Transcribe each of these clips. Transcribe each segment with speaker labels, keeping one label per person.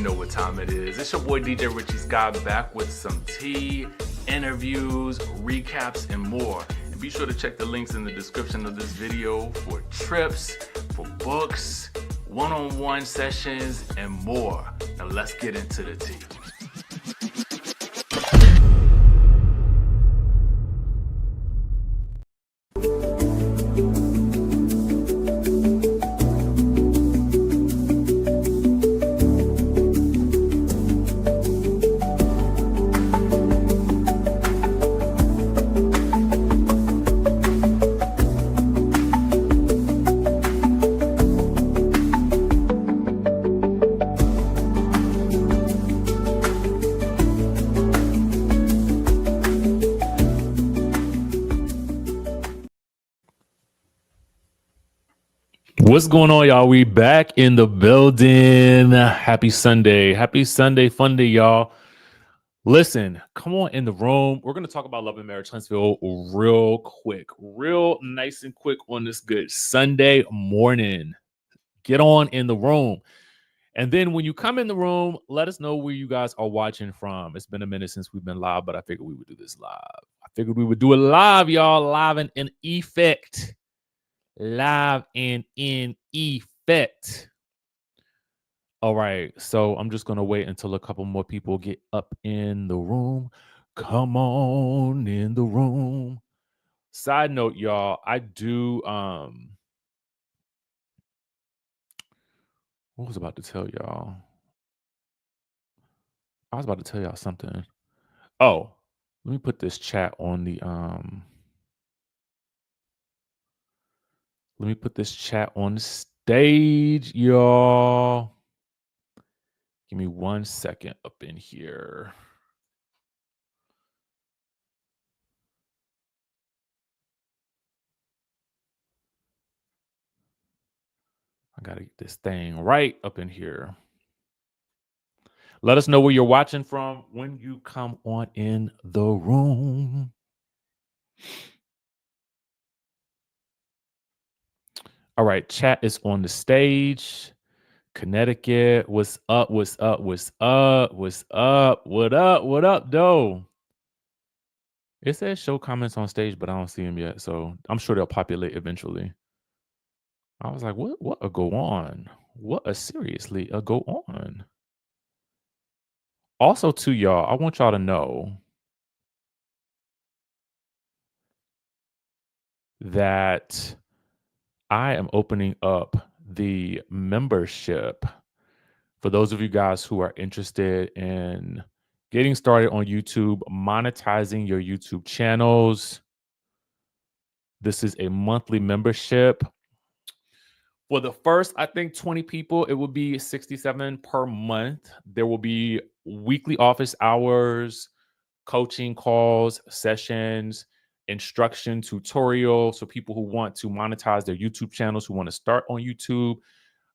Speaker 1: know what time it is. It's your boy DJ RichieSkye back with some tea, interviews, recaps, and more. And be sure to check the links in the description of this video for trips, for books, one-on-one sessions, and more. Now let's get into the tea. What's going on, y'all? We back in the building. Happy Sunday. Happy Sunday fun day, y'all. Listen, come on in the room. We're going to talk about love and marriage, Huntsville, real quick. Real nice and quick on this good Sunday morning. Get on in the room. And then when you come in the room, let us know where you guys are watching from. It's been a minute since we've been live, but I figured we would do this live. I figured we would do it live, y'all. Live and in effect. Live and in effect. All right, so I'm just gonna wait until a couple more people get up in the room. Come on in the room. Side note, y'all, I do what was I about to tell y'all? I was about to tell y'all something. Oh, let me put this chat on the let me put this chat on the stage, y'all. Give me 1 second up in here. I got to get this thing right up in here. Let us know where you're watching from when you come on in the room. All right, chat is on the stage. Connecticut, what's up, what's up, what's up, what's up, what up, though? It says show comments on stage, but I don't see them yet, so I'm sure they'll populate eventually. I was like, what a go on? What a seriously a go on? Also, to y'all, I want y'all to know that I am opening up the membership for those of you guys who are interested in getting started on YouTube, monetizing your YouTube channels. This is a monthly membership. For the first, I think 20 people, it will be $67 per month. There will be weekly office hours, coaching calls, sessions, instruction, tutorial. So people who want to monetize their YouTube channels, who want to start on YouTube.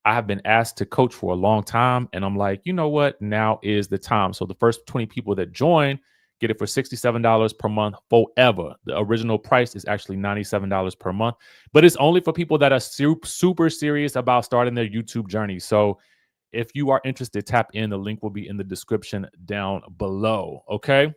Speaker 1: I have been asked to coach for a long time, and I'm like, you know what? Now is the time. So the first 20 people that join get it for $67 per month forever. The original price is actually $97 per month, but it's only for people that are super serious about starting their YouTube journey. So if you are interested, tap in. The link will be in the description down below. Okay.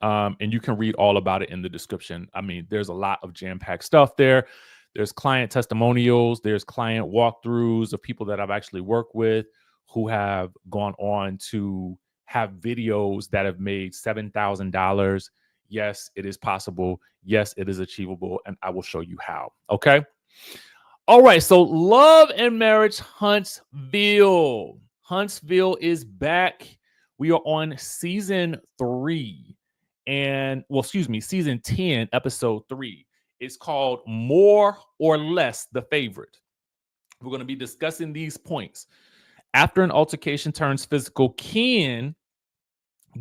Speaker 1: And you can read all about it in the description. I mean, there's a lot of jam-packed stuff there. There's client testimonials. There's client walkthroughs of people that I've actually worked with who have gone on to have videos that have made $7,000. Yes, it is possible. Yes, it is achievable. And I will show you how. Okay. All right. So love and marriage, Huntsville. Huntsville is back. We are on season 3 and season 10, episode 3. It's called More or Less the Favorite. We're going to be discussing these points. After an altercation turns physical, Ken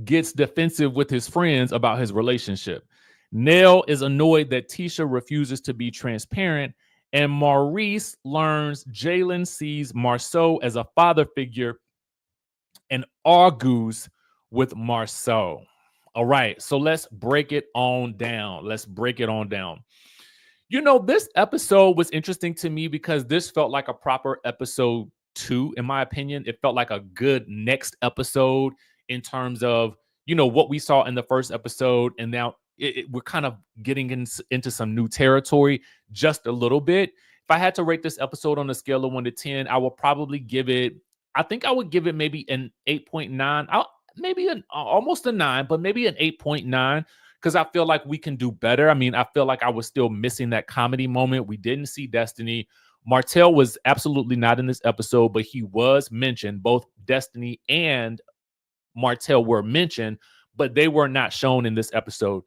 Speaker 1: gets defensive with his friends about his relationship. Nell is annoyed that Tisha refuses to be transparent, and Maurice learns Jaylen sees Marsau as a father figure and argues with Marsau. All right, so let's break it on down. You know, this episode was interesting to me because this felt like a proper episode 2, in my opinion. It felt like a good next episode in terms of, what we saw in the first episode. And now we're kind of getting into some new territory just a little bit. If I had to rate this episode on a scale of 1 to 10, I would probably give it, I think I would give it maybe an 8.9. Maybe almost a 9, but maybe an 8.9, because I feel like we can do better. I mean, I feel like I was still missing that comedy moment. We didn't see Destiny. Martell was absolutely not in this episode, but he was mentioned. Both Destiny and Martell were mentioned, but they were not shown in this episode.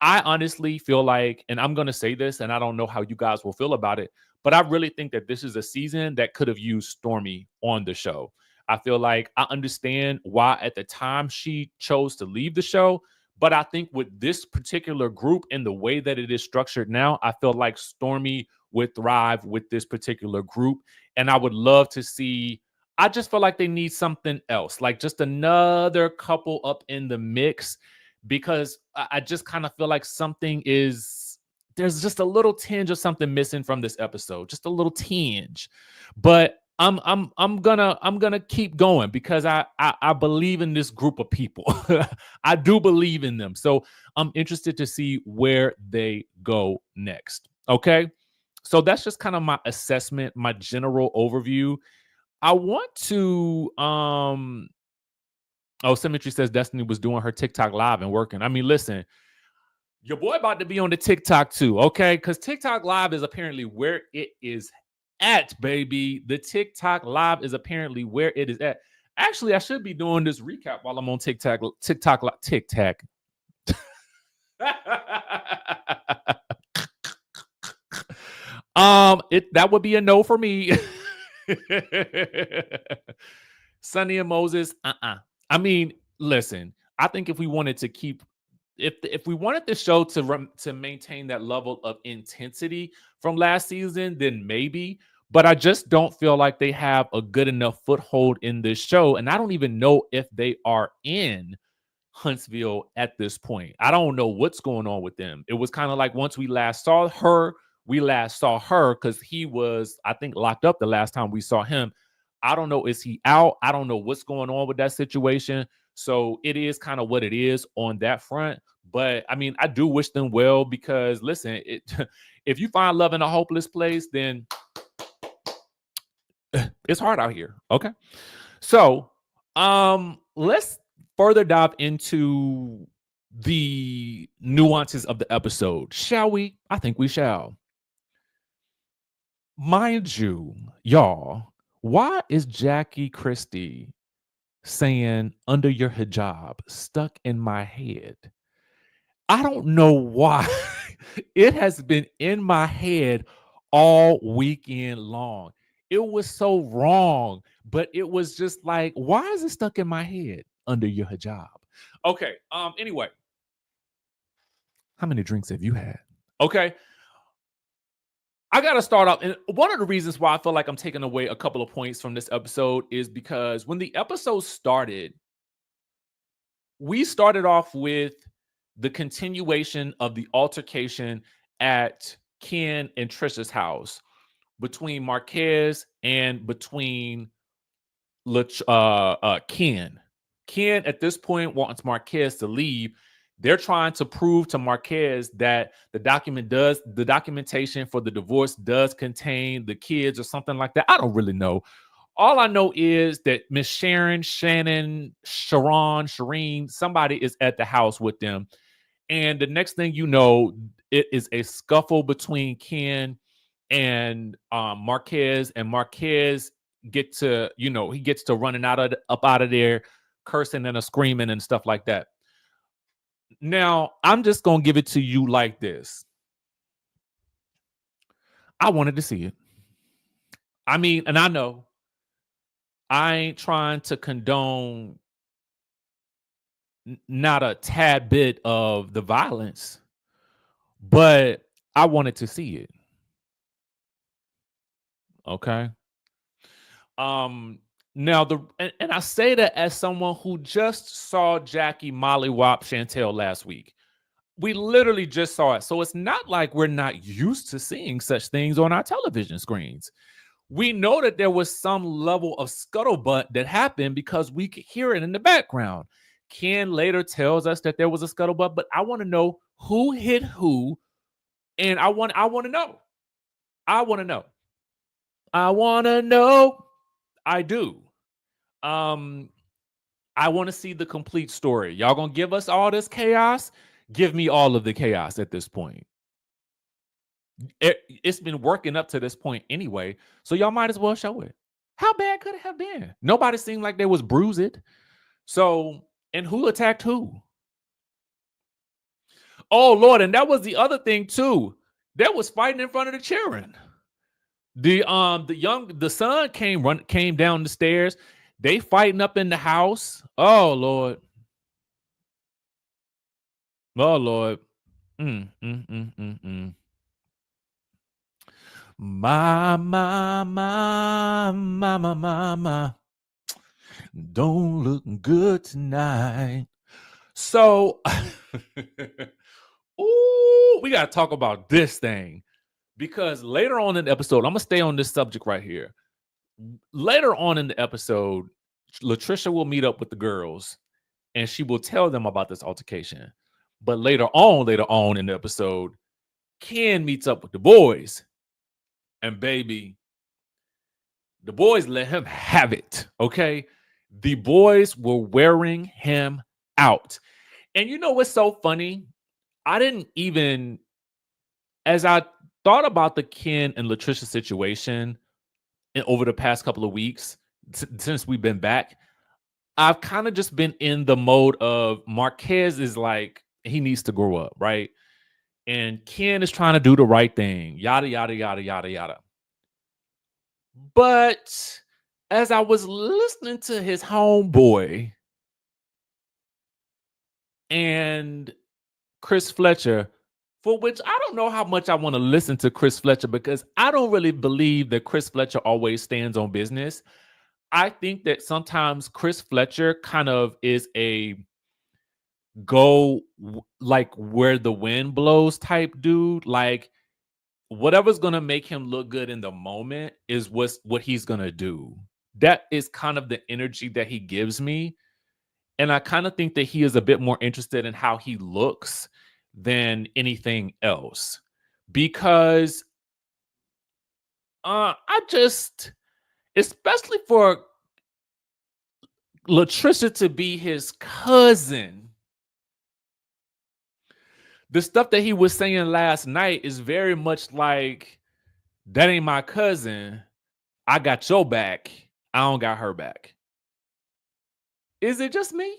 Speaker 1: I honestly feel like, and I'm going to say this, and I don't know how you guys will feel about it, but I really think that this is a season that could have used Stormy on the show. I feel like I understand why at the time she chose to leave the show, but I think with this particular group and the way that it is structured now, I feel like Stormy would thrive with this particular group. And I would love to see, I just feel like they need something else, like just another couple up in the mix, because I just kind of feel like there's just a little tinge of something missing from this episode, just a little tinge. But I'm gonna keep going because I believe in this group of people. I do believe in them. So I'm interested to see where they go next. Okay. So that's just kind of my assessment, my general overview. I want to Symmetry says Destiny was doing her TikTok live and working. I mean, listen, your boy about to be on the TikTok too, okay? Because TikTok live is apparently where it is at, baby. The TikTok live is apparently where it is at. Actually, I should be doing this recap while I'm on TikTok. TikTok. That would be a no for me. Sonny and Moses, I mean, listen, I think if we wanted to keep, if we wanted the show to maintain that level of intensity from last season, then maybe. But I just don't feel like they have a good enough foothold in this show, and I don't even know if they are in Huntsville at this point. I don't know what's going on with them. It was kind of like once we last saw her because he was, I think, locked up the last time we saw him. I don't know. Is he out? I don't know what's going on with that situation. So it is kind of what it is on that front. But I mean, I do wish them well because listen, if you find love in a hopeless place, then it's hard out here. Okay. So let's further dive into the nuances of the episode, shall we? I think we shall. Mind you, y'all, why is Jackie Christie saying under your hijab stuck in my head? I don't know why. It has been in my head all weekend long. It was so wrong, but it was just like, why is it stuck in my head under your hijab? Okay. Anyway, how many drinks have you had? Okay. I got to start off. And one of the reasons why I feel like I'm taking away a couple of points from this episode is because when the episode started, we started off with the continuation of the altercation at Ken and Trisha's house between Marquez and between Ken. Ken at this point wants Marquez to leave. They're trying to prove to Marquez that the documentation for the divorce does contain the kids or something like that. I don't really know. All I know is that Miss Shannon, Shireen, somebody is at the house with them. And the next thing you know, it is a scuffle between Ken and Marquez. And Marquez gets to running up out of there, cursing and screaming and stuff like that. Now, I'm just going to give it to you like this. I wanted to see it. I mean, and I know I ain't trying to condone not a tad bit of the violence, but I wanted to see it. Okay. Now and I say that as someone who just saw Jackie mollywop Chantel last week. We literally just saw it. So it's not like we're not used to seeing such things on our television screens. We know that there was some level of scuttlebutt that happened because we could hear it in the background. Ken later tells us that there was a scuttlebutt, but I want to know who hit who, and I want to know. I want to know. I want to know. I do. Um, I want to see the complete story. Y'all gonna give us all this chaos? Give me all of the chaos at this point. It's been working up to this point anyway, so y'all might as well show it. How bad could it have been? Nobody seemed like they was bruised. So, and who attacked who? Oh Lord, and that was the other thing too. There was fighting in front of the children. The son came down the stairs. They fighting up in the house. Oh Lord. Oh Lord. My. Don't look good tonight. So, ooh, we got to talk about this thing because later on in the episode, I'm going to stay on this subject right here. Later on in the episode, Latisha will meet up with the girls and she will tell them about this altercation. But later on in the episode, Ken meets up with the boys. And baby, the boys let him have it, okay? The boys were wearing him out. And you know what's so funny? I didn't even, as I thought about the Ken and Latisha situation over the past couple of weeks, since we've been back, I've kind of just been in the mode of Marquez is like, he needs to grow up, right? And Ken is trying to do the right thing, yada, yada, yada, yada, yada. But as I was listening to his homeboy and Chris Fletcher, for which I don't know how much I want to listen to Chris Fletcher because I don't really believe that Chris Fletcher always stands on business. I think that sometimes Chris Fletcher kind of is a go like where the wind blows type dude. Like whatever's going to make him look good in the moment is what he's going to do. That is kind of the energy that he gives me. And I kind of think that he is a bit more interested in how he looks than anything else. Because I just, especially for Latisha to be his cousin, the stuff that he was saying last night is very much like, that ain't my cousin. I got your back. I don't got her back. Is it just me?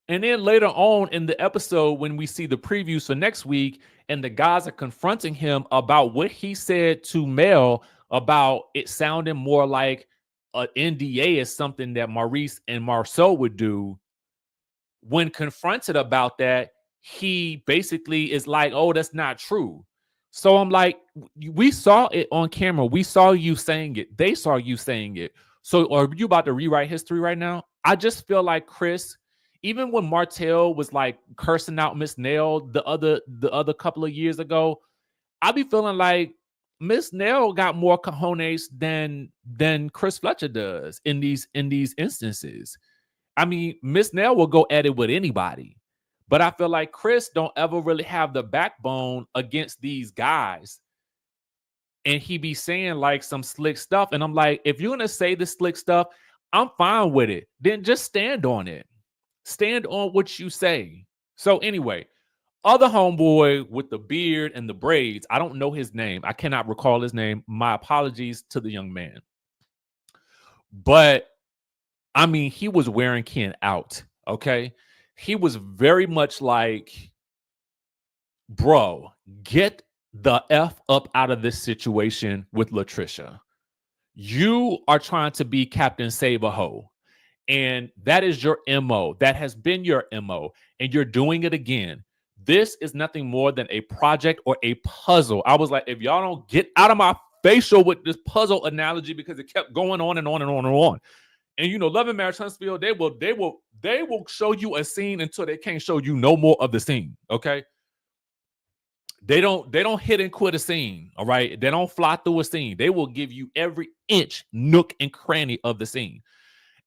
Speaker 1: And then later on in the episode, when we see the previews for next week, and the guys are confronting him about what he said to Nell about it sounding more like an NDA is something that Maurice and Marsau would do. When confronted about that, he basically is like, oh, that's not true. So I'm like, we saw it on camera. We saw you saying it. They saw you saying it. So are you about to rewrite history right now? I just feel like Chris, even when Martell was like cursing out Miss Nell the other couple of years ago, I be feeling like Miss Nell got more cojones than Chris Fletcher does in these instances. I mean, Miss Nell will go at it with anybody. But I feel like Chris don't ever really have the backbone against these guys. And he be saying like some slick stuff. And I'm like, if you're going to say the slick stuff, I'm fine with it. Then just stand on it. Stand on what you say. So anyway, other homeboy with the beard and the braids, I don't know his name. I cannot recall his name. My apologies to the young man. But I mean, he was wearing Ken out. Okay. He was very much like, bro, get the F up out of this situation with Latisha. You are trying to be Captain Save-A-Ho. And that is your MO. That has been your MO. And you're doing it again. This is nothing more than a project or a puzzle. I was like, if y'all don't get out of my facial with this puzzle analogy, because it kept going on and on and on and on. And you know, Love and Marriage Huntsville, they will show you a scene until they can't show you no more of the scene. Okay. They don't hit and quit a scene. All right. They don't fly through a scene. They will give you every inch, nook, and cranny of the scene.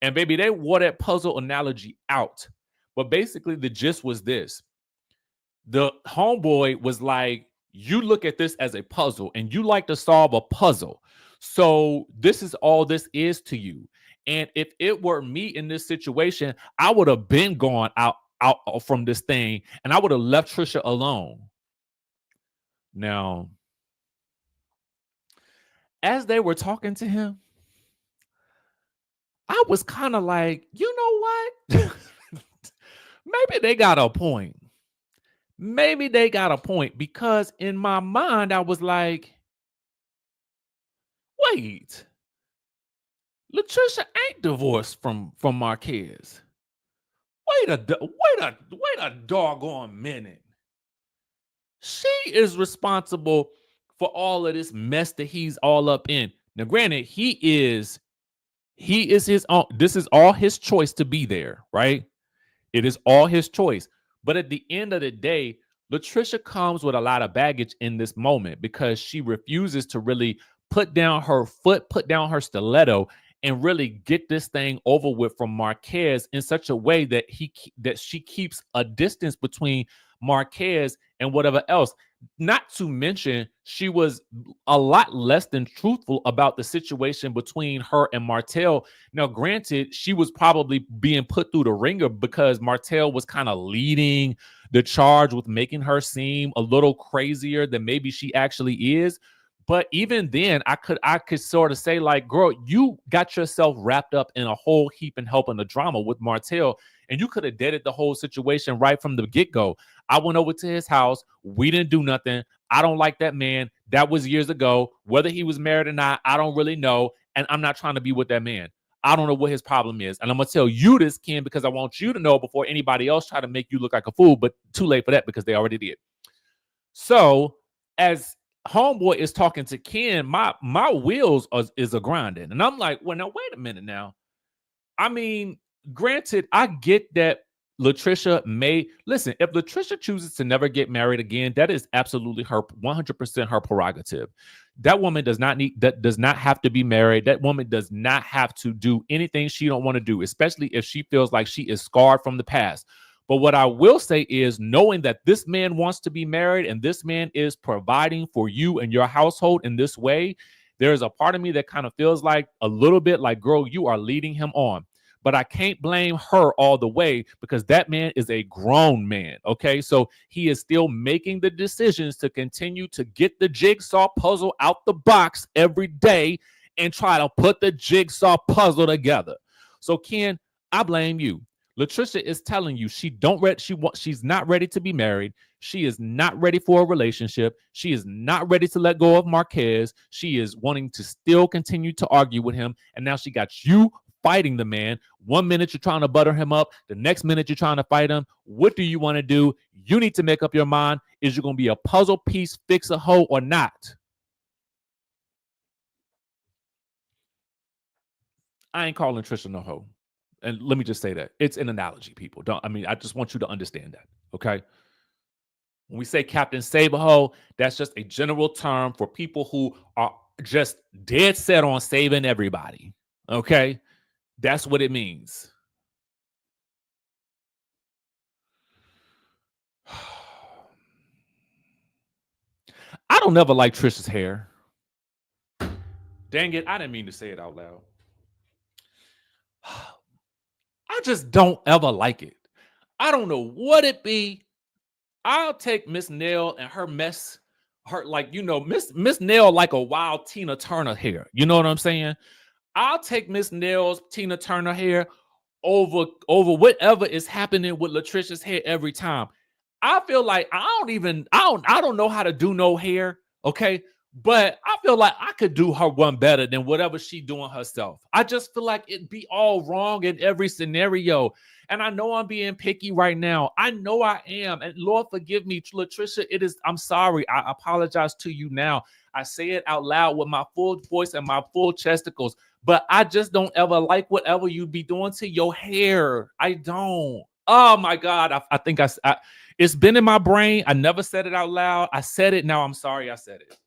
Speaker 1: And baby, they wore that puzzle analogy out. But basically, the gist was this. The homeboy was like, you look at this as a puzzle and you like to solve a puzzle. So this is all this is to you. And if it were me in this situation, I would have been gone out from this thing and I would have left Trisha alone. Now, as they were talking to him, I was kind of like, you know what? Maybe they got a point. Maybe they got a point, because in my mind, I was like, wait, Latisha ain't divorced from Marquez. Wait a doggone minute. She is responsible for all of this mess that he's all up in. Now, granted, he is his own. This is all his choice to be there, right? It is all his choice. But at the end of the day, Latisha comes with a lot of baggage in this moment because she refuses to really put down her foot, put down her stiletto, and really get this thing over with from Marquez in such a way that she keeps a distance between Marquez and whatever else. Not to mention, she was a lot less than truthful about the situation between her and Martell. Now, granted, she was probably being put through the ringer because Martell was kind of leading the charge with making her seem a little crazier than maybe she actually is. But even then, I could sort of say, like, girl, you got yourself wrapped up in a whole heap and helping the drama with Martell, and you could have deaded the whole situation right from the get-go. I went over to his house. We didn't do nothing. I don't like that man. That was years ago. Whether he was married or not, I don't really know. And I'm not trying to be with that man. I don't know what his problem is. And I'm going to tell you this, Ken, because I want you to know before anybody else try to make you look like a fool. But too late for that because they already did. So as homeboy is talking to Ken, my wheels is a grinding. And I'm like, well, now, wait a minute now. I mean, granted, I get that Latisha may listen. If Latisha chooses to never get married again, that is absolutely her 100% her prerogative. That woman does not have to be married. That woman does not have to do anything she don't want to do, especially if she feels like she is scarred from the past. But what I will say is, knowing that this man wants to be married and this man is providing for you and your household in this way, there's a part of me that kind of feels like a little bit like, girl, you are leading him on. But I can't blame her all the way because that man is a grown man. Okay, so he is still making the decisions to continue to get the jigsaw puzzle out the box every day and try to put the jigsaw puzzle together. So, Ken, I blame you. Latisha is telling you she's not ready to be married. She is not ready for a relationship. She is not ready to let go of Marquez. She is wanting to still continue to argue with him. And now she got you fighting the man. 1 minute you're trying to butter him up. The next minute you're trying to fight him. What do you want to do? You need to make up your mind. Is you going to be a puzzle piece, fix a hoe or not? I ain't calling Trisha no hoe. And let me just say that it's an analogy, people. I just want you to understand that. Okay. When we say Captain Save-A-Hoe, that's just a general term for people who are just dead set on saving everybody. Okay. That's what it means. I don't ever like Trisha's hair. Dang it. I didn't mean to say it out loud. I just don't ever like it. I don't know what it be. I'll take Miss Nell and her mess, Miss Nell like a wild Tina Turner hair. You know what I'm saying? I'll take Miss Nell's Tina Turner hair over whatever is happening with Latisha's hair every time. I feel like I don't know how to do no hair, okay? But I feel like I could do her one better than whatever she doing herself. I just feel like it'd be all wrong in every scenario. And I know I'm being picky right now. I know I am. And Lord, forgive me, Latisha. I'm sorry. I apologize to you now. I say it out loud with my full voice and my full chesticles. But I just don't ever like whatever you be doing to your hair. I don't. Oh my God. I think It's been in my brain. I never said it out loud. I said it. Now I'm sorry I said it.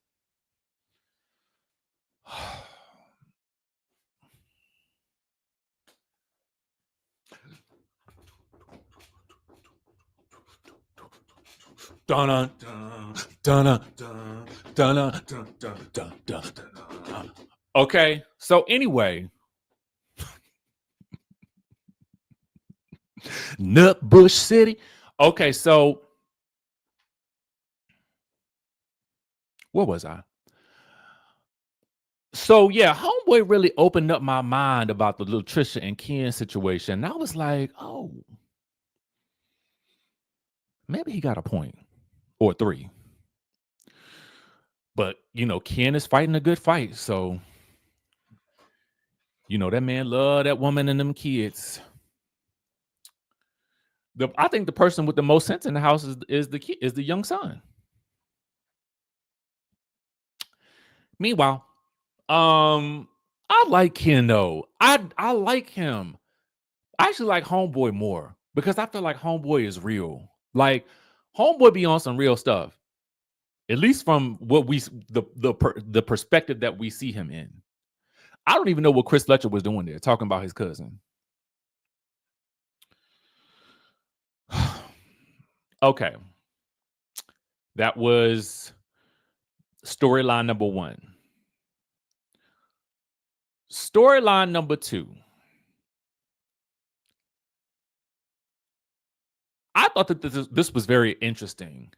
Speaker 1: Dun dun dun dun dun dun dun. Okay, so anyway, Nutbush City. Okay, so where was I? So yeah, homeboy really opened up my mind about the Latisha and Ken situation. And I was like, oh, maybe he got a point or three. But Ken is fighting a good fight. So, that man love that woman and them kids. I think the person with the most sense in the house is the young son. Meanwhile, I like Ken though. I like him. I actually like Homeboy more because I feel like Homeboy is real. Like Homeboy be on some real stuff. At least from what the perspective that we see him in. I don't even know what Chris Fletcher was doing there, talking about his cousin. Okay. That was storyline number 1. Storyline number 2. I thought that this was very interesting.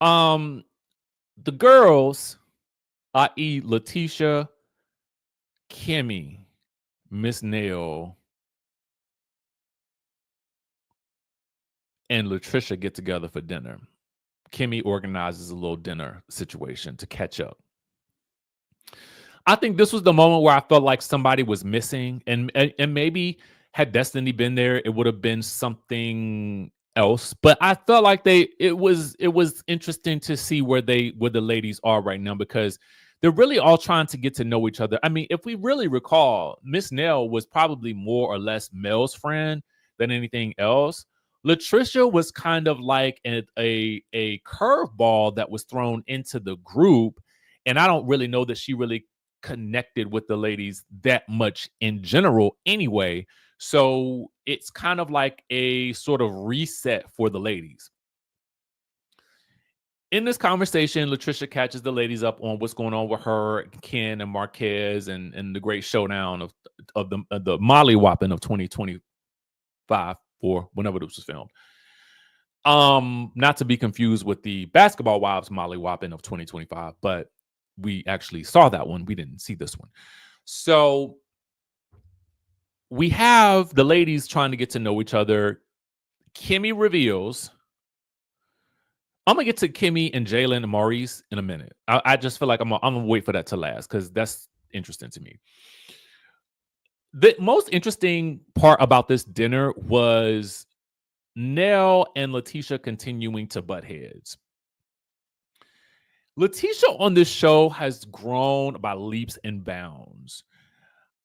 Speaker 1: The girls, i.e. Latisha, Kimmy, Miss Nell, and Latisha get together for dinner. Kimmy organizes a little dinner situation to catch up. I think this was the moment where I felt like somebody was missing, and maybe had Destiny been there, it would have been something else. But I felt like it was interesting to see where the ladies are right now, because they're really all trying to get to know each other. I mean, if we really recall, Miss Nell was probably more or less Mel's friend than anything else. Latisha was kind of like a curveball that was thrown into the group, and I don't really know that she really connected with the ladies that much in general anyway. So it's kind of like a sort of reset for the ladies. In this conversation, Latisha catches the ladies up on what's going on with her, Ken, and Marquez, and the great showdown of the Molly Whopping of 2025, or whenever this was filmed. Not to be confused with the Basketball Wives Molly Whopping of 2025, but we actually saw that one. We didn't see this one. So we have the ladies trying to get to know each other. Kimmy reveals. I'm gonna get to Kimmy and Jaylen and Maurice in a minute. I just feel like I'm gonna wait for that to last because that's interesting to me. The most interesting part about this dinner was Nell and Latisha continuing to butt heads. Latisha on this show has grown by leaps and bounds.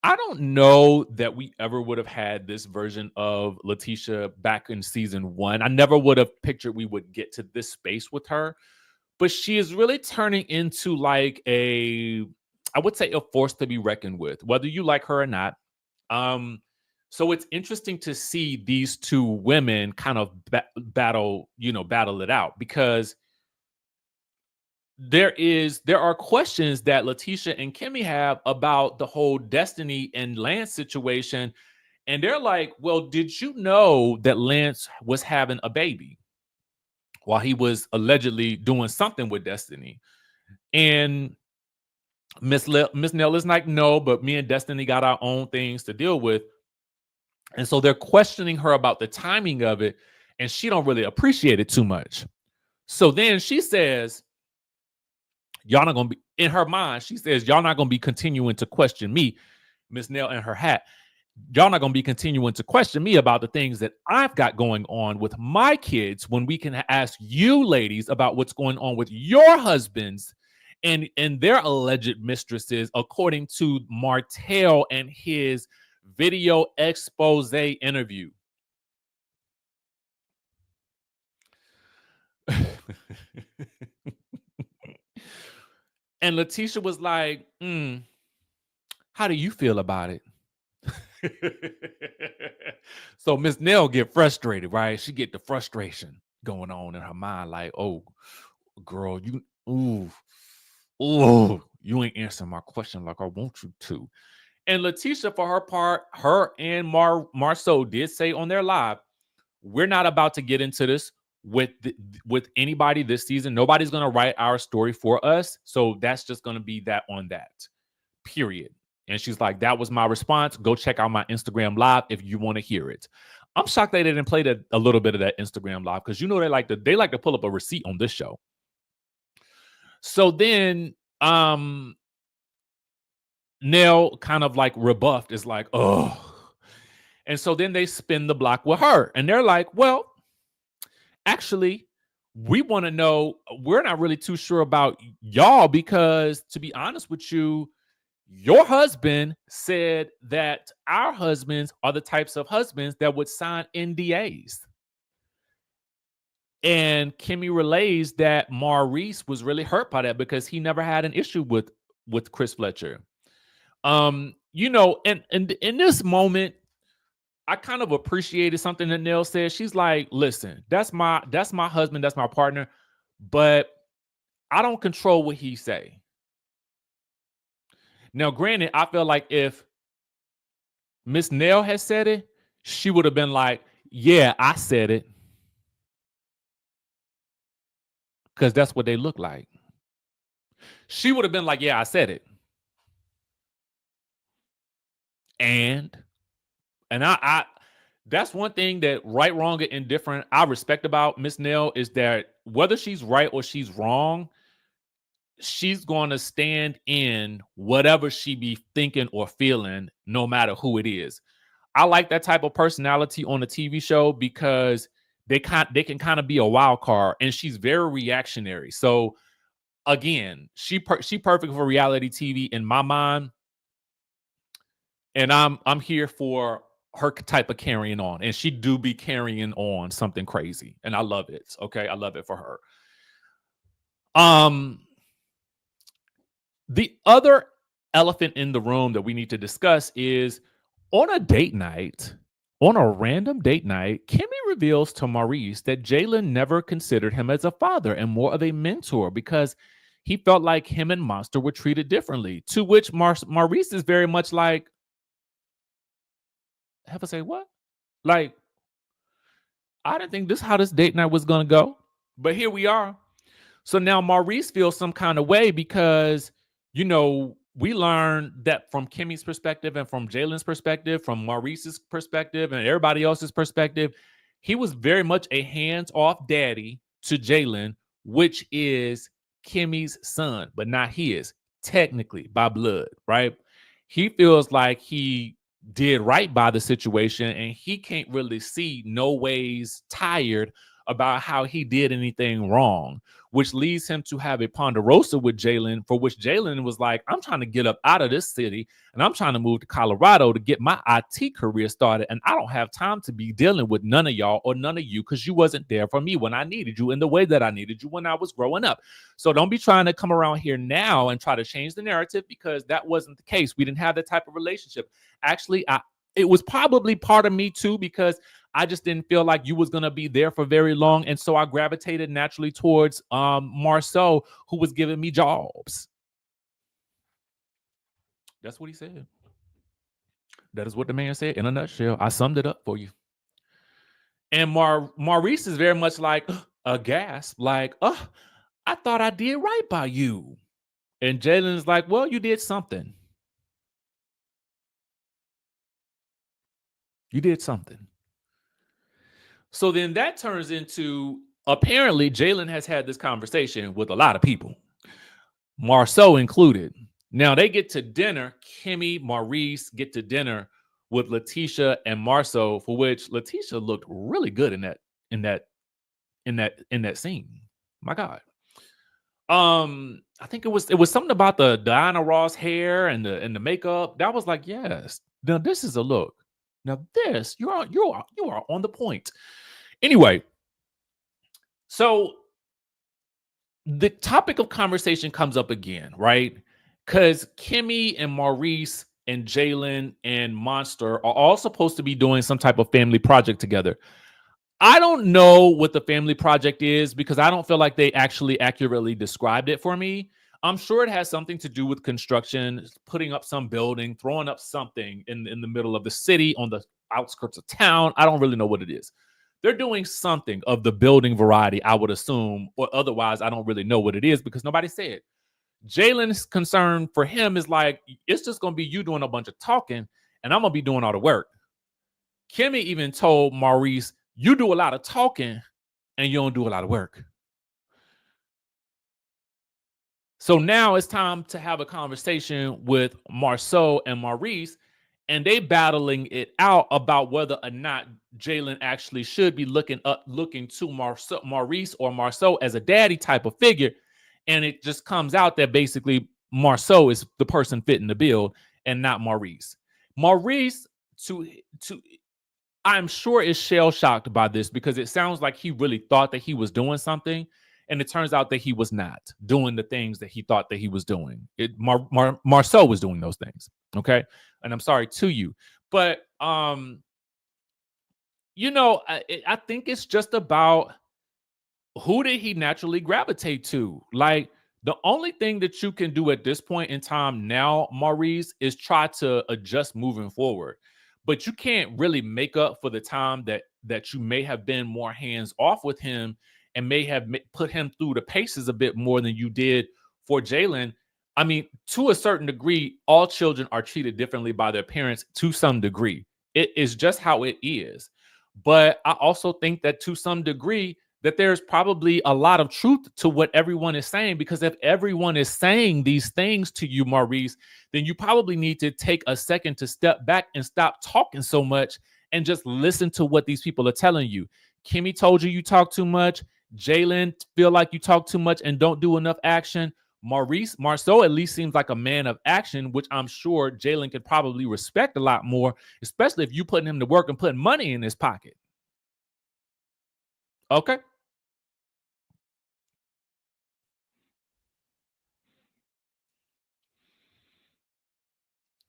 Speaker 1: I don't know that we ever would have had this version of Latisha back in season 1. I never would have pictured we would get to this space with her, but she is really turning into like I would say a force to be reckoned with, whether you like her or not. So it's interesting to see these two women kind of battle it out, because there are questions that Latisha and Kimmy have about the whole Destiny and Lance situation. And they're like, well, did you know that Lance was having a baby while he was allegedly doing something with Destiny? And Miss Nell is like, no, but me and Destiny got our own things to deal with. And so they're questioning her about the timing of it, and she don't really appreciate it too much. So then she says, y'all not gonna be, in her mind, she says, y'all not gonna be continuing to question me, Miss Nell in her hat. Y'all not gonna be continuing to question me about the things that I've got going on with my kids, when we can ask you ladies about what's going on with your husbands and their alleged mistresses, according to Martell and his video expose interview. And Latisha was like, how do you feel about it? So Miss Nell get frustrated, right? She get the frustration going on in her mind, like, oh, girl, you ain't answering my question like I want you to. And Latisha, for her part, her and Marsau did say on their live, we're not about to get into this with anybody this season. Nobody's gonna write our story for us. So that's just gonna be that on that. Period. And she's like, that was my response. Go check out my Instagram live if you want to hear it. I'm shocked they didn't play a little bit of that Instagram live because they like to pull up a receipt on this show. So then Nell kind of like rebuffed, is like, oh. And so then they spin the block with her. And they're like, well, actually, we want to know, we're not really too sure about y'all because, to be honest with you, your husband said that our husbands are the types of husbands that would sign NDAs. And Kimmy relays that Maurice was really hurt by that because he never had an issue with Chris Fletcher. And in this moment, I kind of appreciated something that Nell said. She's like, listen, that's my husband, that's my partner, but I don't control what he say. Now, granted, I feel like if Miss Nell had said it, she would have been like, yeah, I said it. Because that's what they look like. She would have been like, yeah, I said it. And I that's one thing that right, wrong, and indifferent I respect about Miss Nell is that whether she's right or she's wrong, she's going to stand in whatever she be thinking or feeling, no matter who it is. I like that type of personality on a TV show because they can kind of be a wild card, and she's very reactionary. So again, she perfect for reality TV in my mind, and I'm here for her type of carrying on, and she do be carrying on something crazy, and I love it. Okay, I love it for her. The other elephant in the room that we need to discuss is on a date night, on a random date night, Kimmy reveals to Maurice that Jaylen never considered him as a father and more of a mentor because he felt like him and Monster were treated differently. To which Maurice is very much like, have I say what? Like, I didn't think this how this date night was going to go, but here we are. So now Maurice feels some kind of way because, we learned that from Kimmy's perspective and from Jaylen's perspective, from Maurice's perspective and everybody else's perspective, he was very much a hands-off daddy to Jaylen, which is Kimmy's son, but not his, technically by blood, right? He feels like he did right by the situation and he can't really see no ways tired about how he did anything wrong, which leads him to have a ponderosa with Jaylen, for which Jaylen was like, I'm trying to get up out of this city and I'm trying to move to Colorado to get my IT career started. And I don't have time to be dealing with none of y'all or none of you because you wasn't there for me when I needed you in the way that I needed you when I was growing up. So don't be trying to come around here now and try to change the narrative because that wasn't the case. We didn't have that type of relationship. Actually, it was probably part of me too because I just didn't feel like you was going to be there for very long. And so I gravitated naturally towards Marsau, who was giving me jobs. That's what he said. That is what the man said in a nutshell. I summed it up for you. And Maurice is very much like a gasp, like, oh, I thought I did right by you. And Jaylen is like, well, you did something. You did something. So then that turns into, apparently Jaylen has had this conversation with a lot of people, Marsau included. Now they get to dinner. Kimmy, Maurice get to dinner with Latisha and Marsau, for which Latisha looked really good in that scene. My God. I think it was something about the Diana Ross hair and the makeup. That was like, yes. Now this is a look. Now this, you are on the point. Anyway, so the topic of conversation comes up again, right? Because Kimmy and Maurice and Jaylen and Monster are all supposed to be doing some type of family project together. I don't know what the family project is because I don't feel like they actually accurately described it for me. I'm sure it has something to do with construction, putting up some building, throwing up something in the middle of the city on the outskirts of town. I don't really know what it is. They're doing something of the building variety, I would assume, or otherwise, I don't really know what it is because nobody said. Jalen's concern for him is like, it's just going to be you doing a bunch of talking and I'm going to be doing all the work. Kimmy even told Maurice, you do a lot of talking and you don't do a lot of work. So now it's time to have a conversation with Marsau and Maurice, and they battling it out about whether or not Jaylen actually should be looking to Maurice or Marsau as a daddy type of figure. And it just comes out that basically Marsau is the person fitting the bill and not Maurice. Maurice, to I'm sure is shell shocked by this because it sounds like he really thought that he was doing something. And it turns out that he was not doing the things that he thought that he was doing. Marsau was doing those things. Okay. And I'm sorry to you. But, I think it's just about who did he naturally gravitate to? Like, the only thing that you can do at this point in time now, Maurice, is try to adjust moving forward. But you can't really make up for the time that you may have been more hands off with him and may have put him through the paces a bit more than you did for Jaylen. I mean, to a certain degree, all children are treated differently by their parents to some degree. It is just how it is. But I also think that to some degree, that there's probably a lot of truth to what everyone is saying, because if everyone is saying these things to you, Maurice, then you probably need to take a second to step back and stop talking so much and just listen to what these people are telling you. Kimmy told you talk too much. Jaylen feel like you talk too much and don't do enough action. Marsau at least seems like a man of action, which I'm sure Jaylen could probably respect a lot more, especially if you putting him to work and putting money in his pocket. Okay.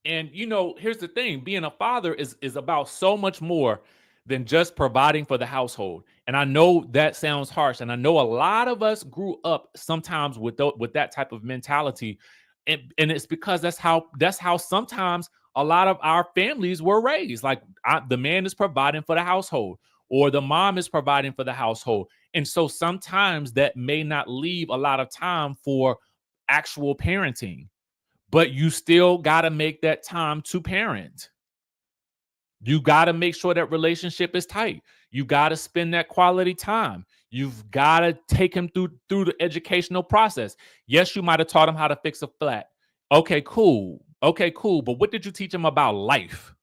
Speaker 1: And here's the thing: being a father is about so much more than just providing for the household. And I know that sounds harsh, and I know a lot of us grew up sometimes with that type of mentality, and it's because that's how sometimes a lot of our families were raised. Like, the man is providing for the household, or the mom is providing for the household, and so sometimes that may not leave a lot of time for actual parenting, but you still got to make that time to parent. You got to make sure that relationship is tight. You got to spend that quality time. You've got to take him through the educational process. Yes, you might have taught him how to fix a flat. Okay, cool. Okay, cool. But what did you teach him about life?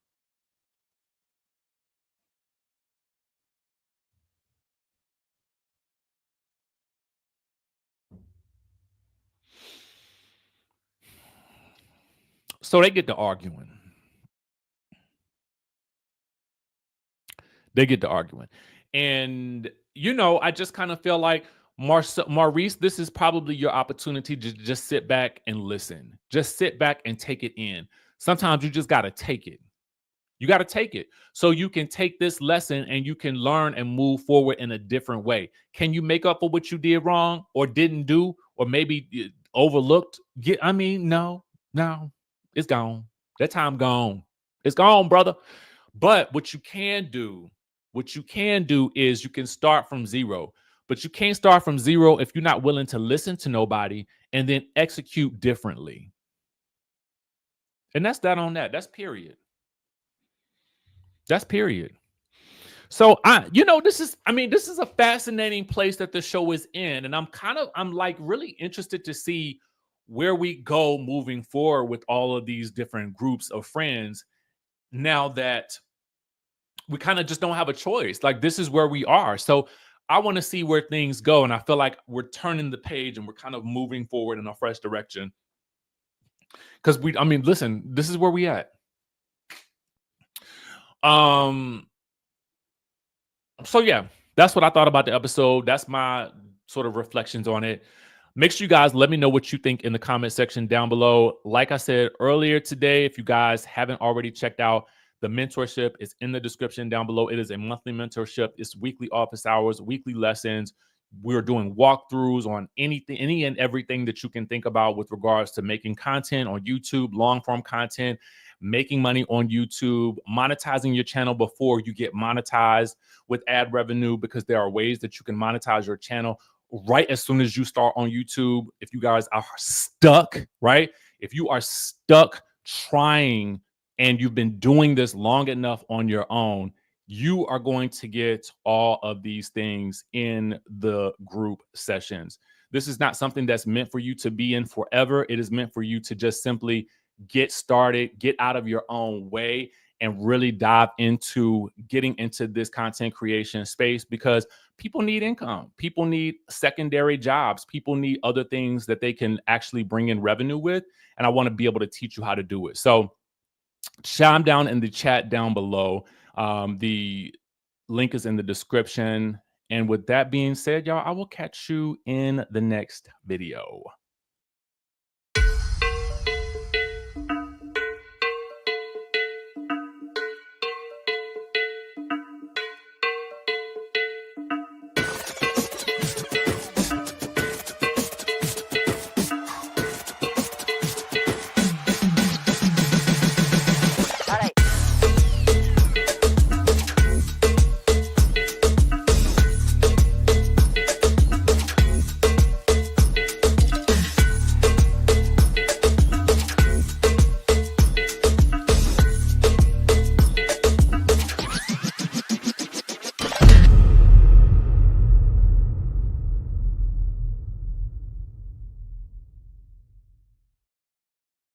Speaker 1: So they get to arguing. They get to arguing. And, I just kind of feel like Maurice, this is probably your opportunity to just sit back and listen. Just sit back and take it in. Sometimes you just got to take it. You got to take it so you can take this lesson and you can learn and move forward in a different way. Can you make up for what you did wrong or didn't do, or maybe overlooked? No, it's gone. That time gone. It's gone, brother. But what you can do is you can start from zero. But you can't start from zero if you're not willing to listen to nobody and then execute differently. And that's that on that. That's period. That's period. So this is a fascinating place that the show is in, and I'm like really interested to see where we go moving forward with all of these different groups of friends. Now that we kind of just don't have a choice, like this is where we are. So I want to see where things go, and I feel like we're turning the page and we're kind of moving forward in a fresh direction. Because listen, this is where we at. Um, So yeah, that's what I thought about the episode. That's my sort of reflections on it. Make sure you guys let me know what you think in the comment section down below. Like I said earlier today, if you guys haven't already checked out the mentorship, it's in the description down below. It is a monthly mentorship. It's weekly office hours, weekly lessons. We're doing walkthroughs on anything, any and everything that you can think about with regards to making content on YouTube, long form content, making money on YouTube, monetizing your channel before you get monetized with ad revenue, because there are ways that you can monetize your channel right as soon as you start on YouTube. If you guys are stuck, right? If you are stuck trying and you've been doing this long enough on your own, you are going to get all of these things in the group sessions. This is not something that's meant for you to be in forever. It is meant for you to just simply get started, get out of your own way, and really dive into getting into this content creation space, because people need income. People need secondary jobs. People need other things that they can actually bring in revenue with. And I want to be able to teach you how to do it. So chime down in the chat down below. The link is in the description. And with that being said, y'all, I will catch you in the next video.